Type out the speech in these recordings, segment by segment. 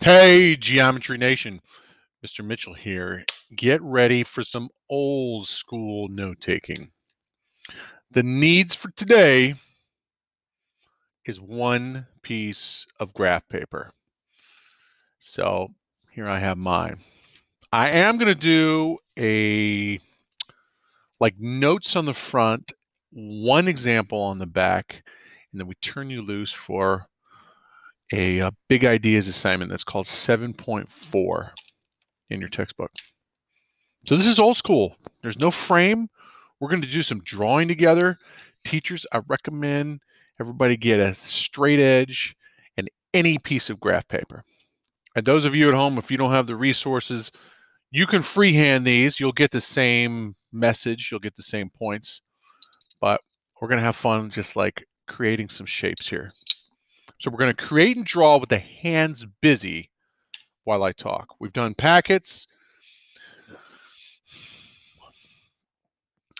Hey, Geometry Nation, Mr. Mitchell here. Get ready for some old school note taking. The needs for today is one piece of graph paper. So here I have mine. I am going to do notes on the front, one example on the back, and then we turn you loose for a big ideas assignment that's called 7.4 in your textbook. So this is old school. There's no frame. We're going to do some drawing together. Teachers, I recommend everybody get a straight edge and any piece of graph paper. And those of you at home, if you don't have the resources, you can freehand these. You'll get the same message. You'll get the same points. But we're going to have fun just like creating some shapes here. So we're going to create and draw with the hands busy while I talk. We've done packets.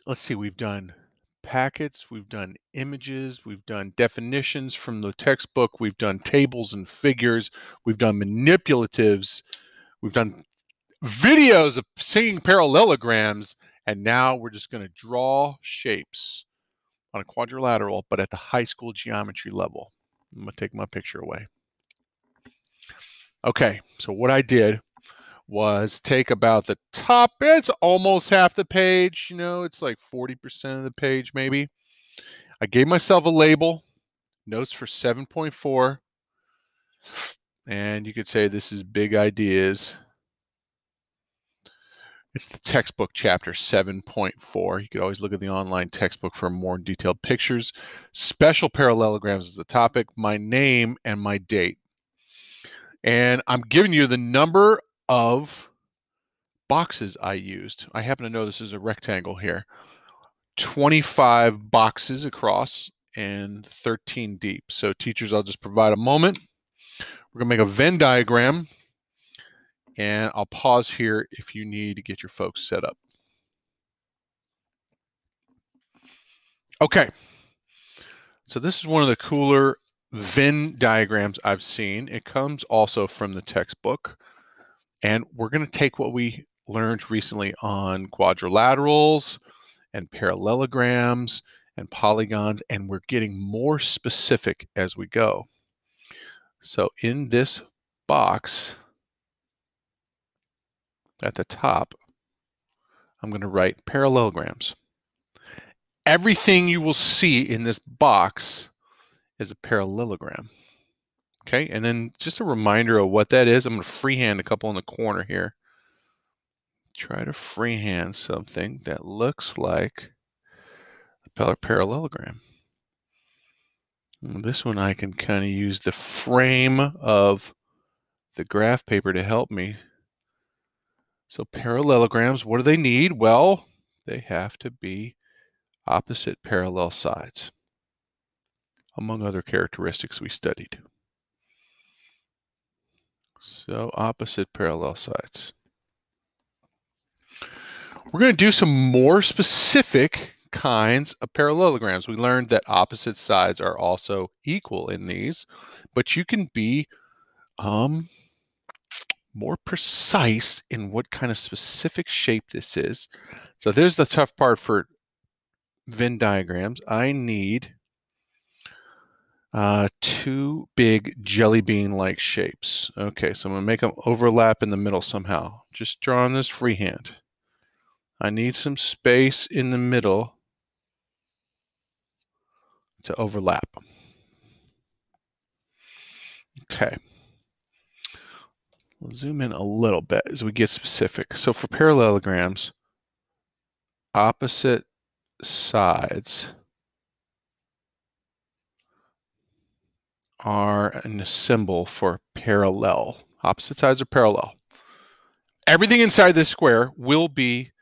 Let's see, we've done packets, we've done images, we've done definitions from the textbook, we've done tables and figures, we've done manipulatives, we've done videos of singing parallelograms, and now we're just going to draw shapes on a quadrilateral, but at the high school geometry level. I'm going to take my picture away. Okay, so what I did was take about the top, it's almost half the page, you know, it's like 40% of the page maybe. I gave myself a label, notes for 7.4, and you could say this is big ideas. It's the textbook chapter 7.4. You could always look at the online textbook for more detailed pictures. Special parallelograms is the topic, my name, and my date. And I'm giving you the number of boxes I used. I happen to know this is a rectangle here. 25 boxes across and 13 deep. So teachers, I'll just provide a moment. We're going to make a Venn diagram, and I'll pause here if you need to get your folks set up. Okay, so this is one of the cooler Venn diagrams I've seen. It comes also from the textbook, and we're going to take what we learned recently on quadrilaterals and parallelograms and polygons, and we're getting more specific as we go. So in this box at the top, I'm going to write parallelograms. Everything you will see in this box is a parallelogram. Okay, and then just a reminder of what that is. I'm going to freehand a couple in the corner here. Try to freehand something that looks like a parallelogram. This one I can kind of use the frame of the graph paper to help me. So parallelograms, what do they need? Well, they have to be opposite parallel sides, among other characteristics we studied. So opposite parallel sides. We're going to do some more specific kinds of parallelograms. We learned that opposite sides are also equal in these, but you can be more precise in what kind of specific shape this is. So there's the tough part for Venn diagrams. I need two big jelly bean-like shapes. Okay, so I'm going to make them overlap in the middle somehow. Just drawing this freehand. I need some space in the middle to overlap. Okay. We'll zoom in a little bit as we get specific. So for parallelograms, opposite sides are a symbol for parallel. Opposite sides are parallel. Everything inside this square will be,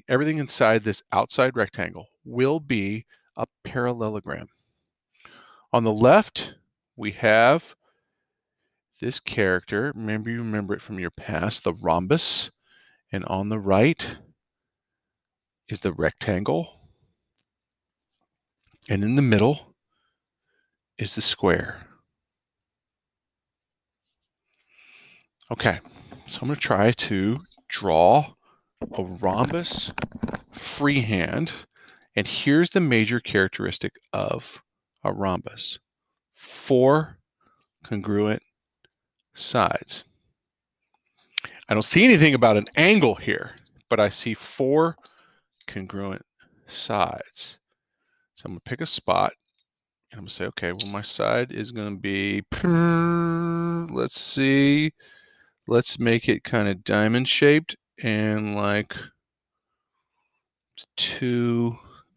everything inside this outside rectangle will be a parallelogram. On the left, we have this character. Maybe you remember it from your past, the rhombus. And on the right is the rectangle. And in the middle is the square. Okay, so I'm going to try to draw a rhombus freehand. And here's the major characteristic of a rhombus: 4 congruent sides. I don't see anything about an angle here, but I see 4 congruent sides. So I'm going to pick a spot, and I'm going to say, okay, well, my side is going to be, let's see, let's make it kind of diamond shaped and like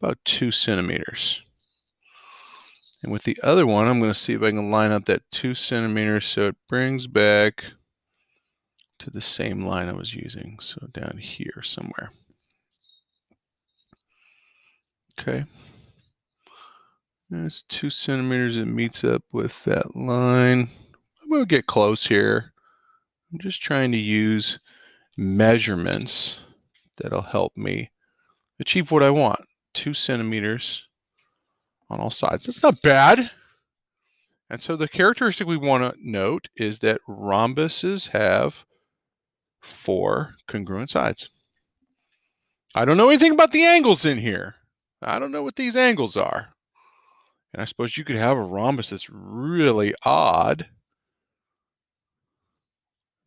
about 2 centimeters. And with the other one, I'm going to see if I can line up that 2 centimeters so it brings back to the same line I was using. So down here somewhere. Okay. There's 2 centimeters. It meets up with that line. I'm going to get close here. I'm just trying to use measurements that'll help me achieve what I want. 2 centimeters on all sides. That's not bad. And so the characteristic we want to note is that rhombuses have 4 congruent sides. I don't know anything about the angles in here. I don't know what these angles are. And I suppose you could have a rhombus that's really odd,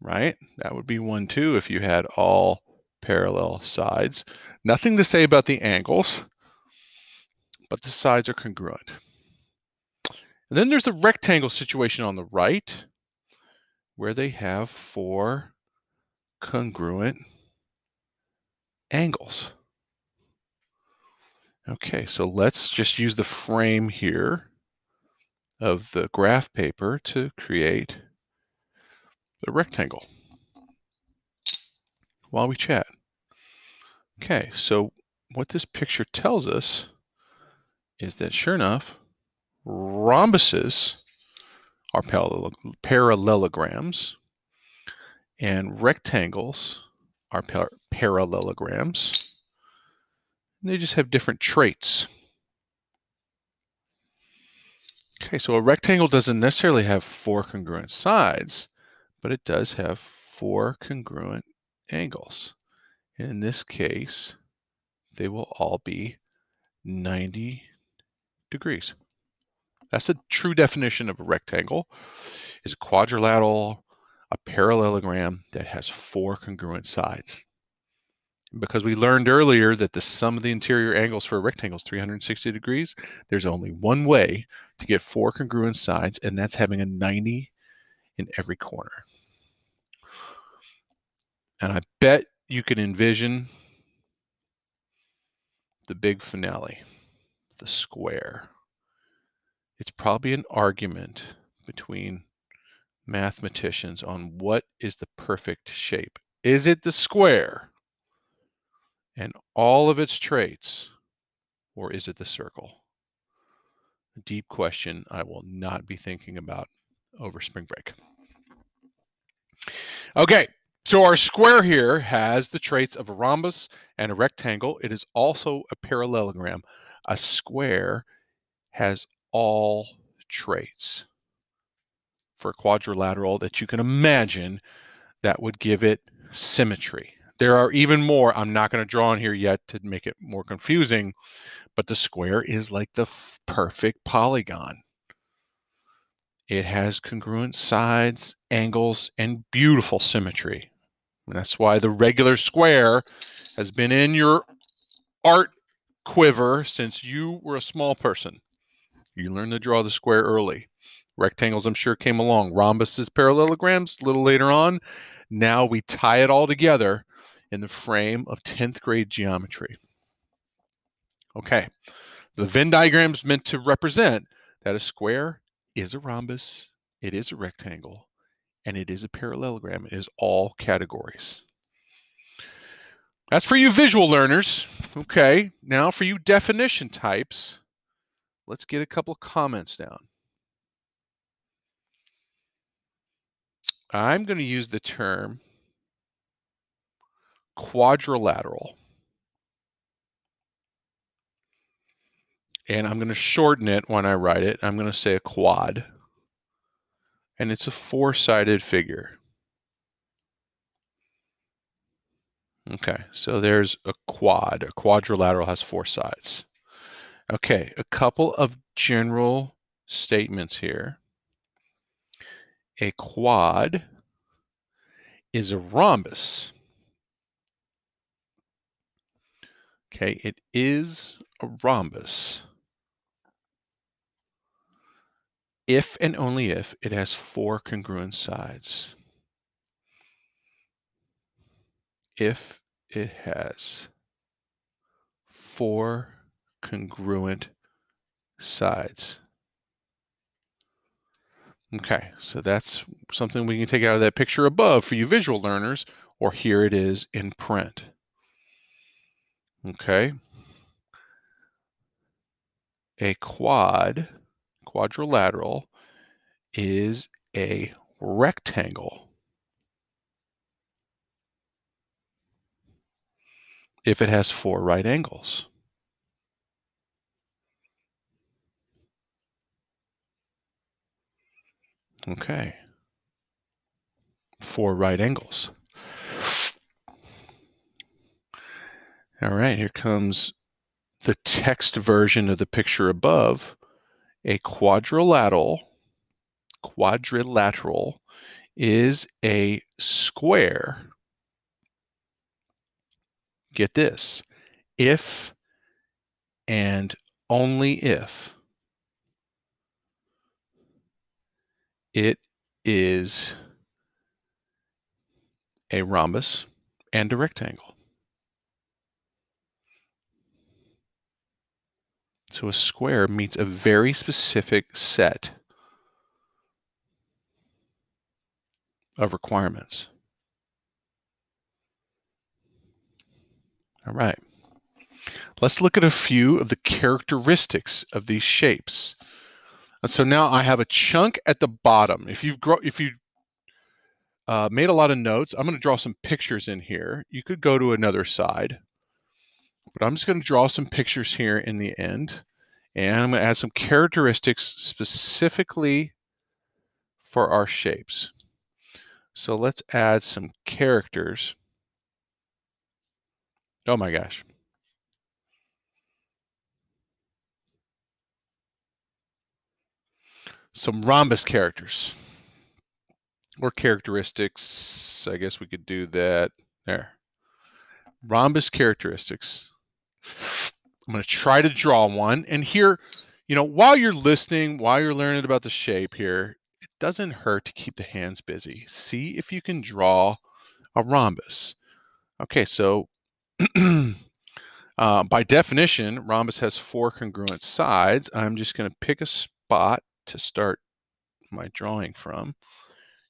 right? That would be one too if you had all parallel sides. Nothing to say about the angles, but the sides are congruent. And then there's the rectangle situation on the right, where they have 4 congruent angles. Okay, so let's just use the frame here of the graph paper to create the rectangle while we chat. Okay, so what this picture tells us is that sure enough, rhombuses are parallelograms and rectangles are parallelograms. And they just have different traits. Okay, so a rectangle doesn't necessarily have 4 congruent sides, but it does have 4 congruent angles. And in this case, they will all be 90 degrees. That's the true definition of a rectangle, is a quadrilateral, a parallelogram that has 4 congruent sides. Because we learned earlier that the sum of the interior angles for a rectangle is 360 degrees, there's only one way to get 4 congruent sides, and that's having a 90 in every corner. And I bet you can envision the big finale, the square. It's probably an argument between mathematicians on what is the perfect shape. Is it the square and all of its traits, or is it the circle? A deep question I will not be thinking about over spring break. Okay, so our square here has the traits of a rhombus and a rectangle. It is also a parallelogram. A square has all traits for a quadrilateral that you can imagine that would give it symmetry. There are even more. I'm not going to draw on here yet to make it more confusing, but the square is like the perfect polygon. It has congruent sides, angles, and beautiful symmetry. And that's why the regular square has been in your art quiver since you were a small person. You learned to draw the square early. Rectangles, I'm sure, came along. Rhombuses, parallelograms, a little later on. Now we tie it all together in the frame of 10th grade geometry. Okay, the Venn diagram is meant to represent that a square is a rhombus, it is a rectangle, and it is a parallelogram. It is all categories. That's for you visual learners. Okay, now for you definition types, let's get a couple of comments down. I'm going to use the term quadrilateral. And I'm going to shorten it when I write it. I'm going to say a quad. And it's a 4-sided figure. Okay, so there's a quad. A quadrilateral has 4 sides. Okay, a couple of general statements here. A quad is a rhombus. Okay, it is a rhombus if and only if it has 4 congruent sides. If it has 4 congruent sides. Okay, so that's something we can take out of that picture above for you visual learners, or here it is in print. Okay, a quadrilateral, is a rectangle if it has 4 right angles. Okay, 4 right angles. All right, here comes the text version of the picture above. A quadrilateral is a square. Get this, if and only if it is a rhombus and a rectangle. So a square meets a very specific set of requirements. All right. Let's look at a few of the characteristics of these shapes. And so now I have a chunk at the bottom. If you made a lot of notes, I'm going to draw some pictures in here. You could go to another side, but I'm just going to draw some pictures here in the end. And I'm going to add some characteristics specifically for our shapes. So let's add some characters. Oh my gosh. Some rhombus characters or characteristics. I guess we could do that there. Rhombus characteristics. I'm going to try to draw one. And here, while you're listening, while you're learning about the shape here, it doesn't hurt to keep the hands busy. See if you can draw a rhombus. Okay, so by definition, rhombus has 4 congruent sides. I'm just going to pick a spot to start my drawing from.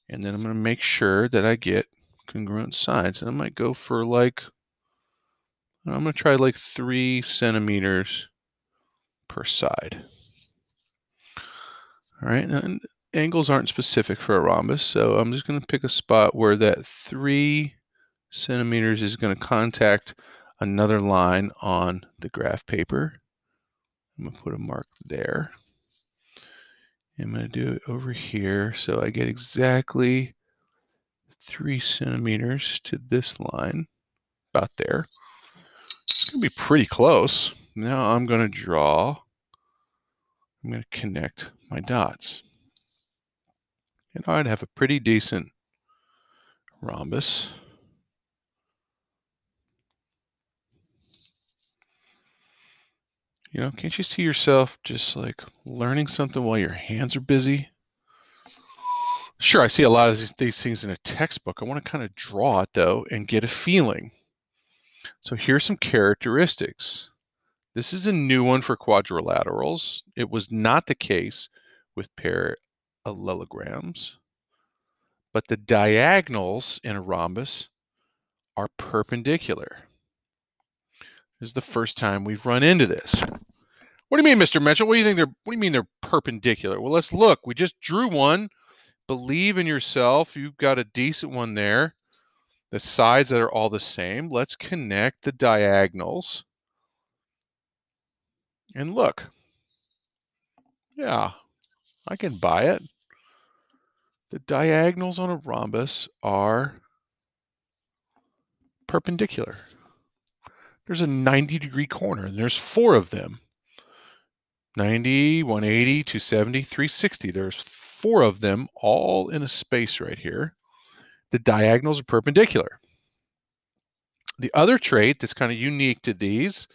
And then I'm going to make sure that I get congruent sides. And I might go for I'm going to try 3 centimeters per side. All right, and angles aren't specific for a rhombus, so I'm just going to pick a spot where that 3 centimeters is going to contact another line on the graph paper. I'm going to put a mark there. I'm going to do it over here so I get exactly 3 centimeters to this line, about there. It's going to be pretty close. Now I'm going to connect my dots. And I'd have a pretty decent rhombus. Can't you see yourself just learning something while your hands are busy? Sure, I see a lot of these things in a textbook. I want to kind of draw it though and get a feeling. So here's some characteristics. This is a new one for quadrilaterals. It was not the case with parallelograms, but the diagonals in a rhombus are perpendicular. This is the first time we've run into this. What do you mean, Mr. Mitchell? What do you mean they're perpendicular? Well, let's look. We just drew one. Believe in yourself. You've got a decent one there. The sides that are all the same. Let's connect the diagonals. And look. Yeah, I can buy it. The diagonals on a rhombus are perpendicular. There's a 90-degree corner, and there's 4 of them. 90, 180, 270, 360. There's 4 of them all in a space right here. The diagonals are perpendicular. The other trait that's kind of unique to these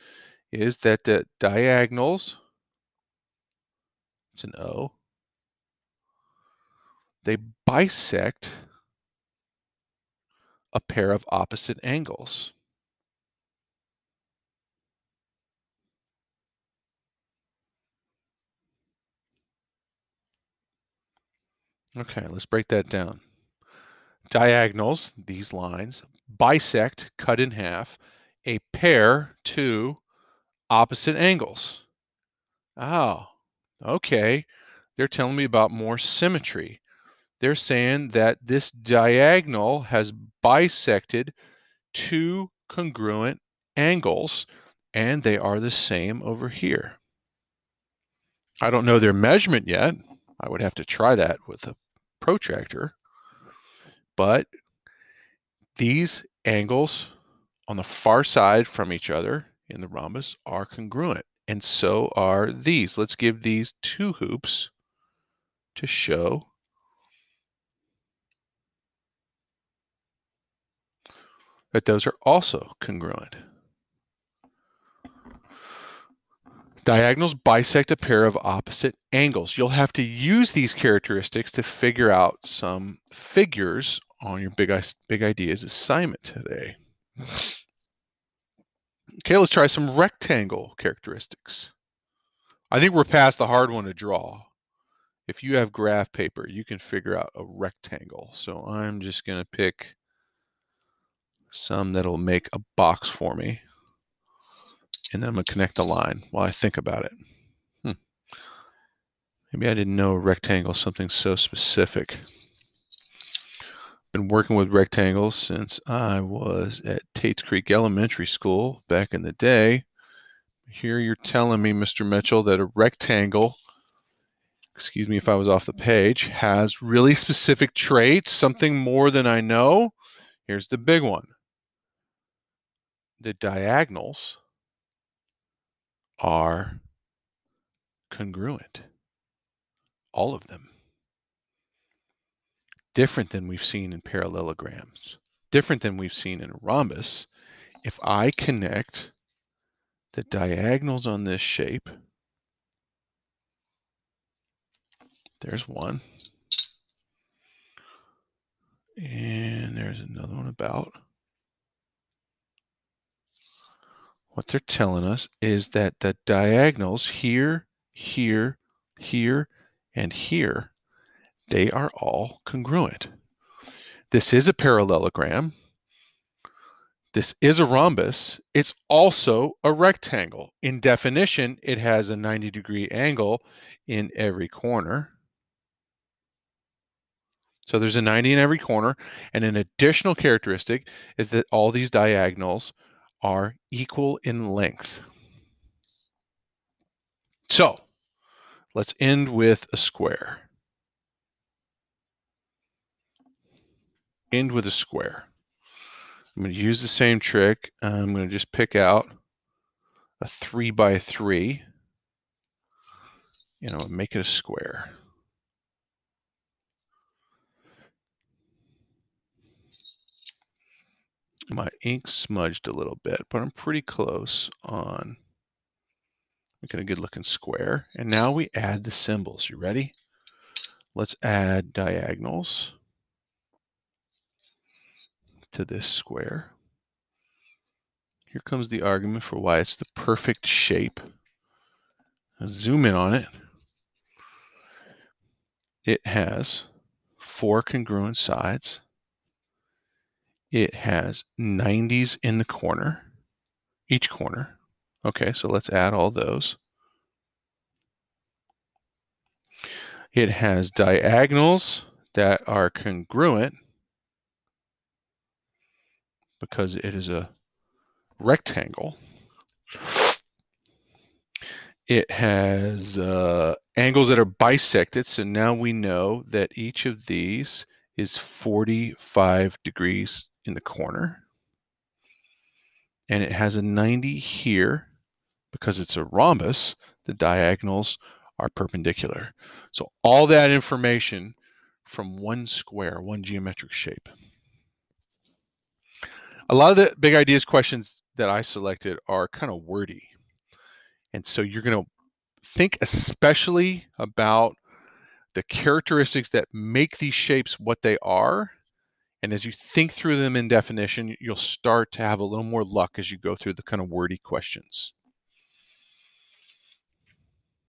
is that the diagonals, it's an O, they bisect a pair of opposite angles. Okay, let's break that down. Diagonals, these lines, bisect, cut in half, a pair to opposite angles. Oh, okay. They're telling me about more symmetry. They're saying that this diagonal has bisected 2 congruent angles, and they are the same over here. I don't know their measurement yet. I would have to try that with a protractor. But these angles on the far side from each other in the rhombus are congruent, and so are these. Let's give these 2 hoops to show that those are also congruent. Diagonals bisect a pair of opposite angles. You'll have to use these characteristics to figure out some figures on your big ideas assignment today. Okay, let's try some rectangle characteristics. I think we're past the hard one to draw. If you have graph paper, you can figure out a rectangle. So I'm just going to pick some that'll make a box for me. And then I'm going to connect a line while I think about it. Maybe I didn't know a rectangle is something so specific. Been working with rectangles since I was at Tates Creek Elementary School back in the day. Here you're telling me, Mr. Mitchell, that a rectangle, excuse me if I was off the page, has really specific traits, something more than I know. Here's the big one. The diagonals are congruent. All of them. Different than we've seen in parallelograms. Different than we've seen in a rhombus. If I connect the diagonals on this shape, there's one. And there's another one about. What they're telling us is that the diagonals here, here, here, and here, they are all congruent. This is a parallelogram. This is a rhombus. It's also a rectangle. In definition, it has a 90-degree angle in every corner. So there's a 90 in every corner. And an additional characteristic is that all these diagonals are equal in length. So let's end with a square. End with a square. I'm going to use the same trick. I'm going to just pick out a 3x3, and make it a square. My ink smudged a little bit, but I'm pretty close on making a good looking square. And now we add the symbols. You ready? Let's add diagonals to this square. Here comes the argument for why it's the perfect shape. I'll zoom in on it. It has 4 congruent sides. It has 90s in the corner, each corner. Okay, so let's add all those. It has diagonals that are congruent because it is a rectangle. It has angles that are bisected, so now we know that each of these is 45 degrees in the corner. and it has a 90 here. Because it's a rhombus, the diagonals are perpendicular. So all that information from one square, one geometric shape. A lot of the big ideas questions that I selected are kind of wordy. And so you're going to think especially about the characteristics that make these shapes what they are. And as you think through them in definition, you'll start to have a little more luck as you go through the kind of wordy questions.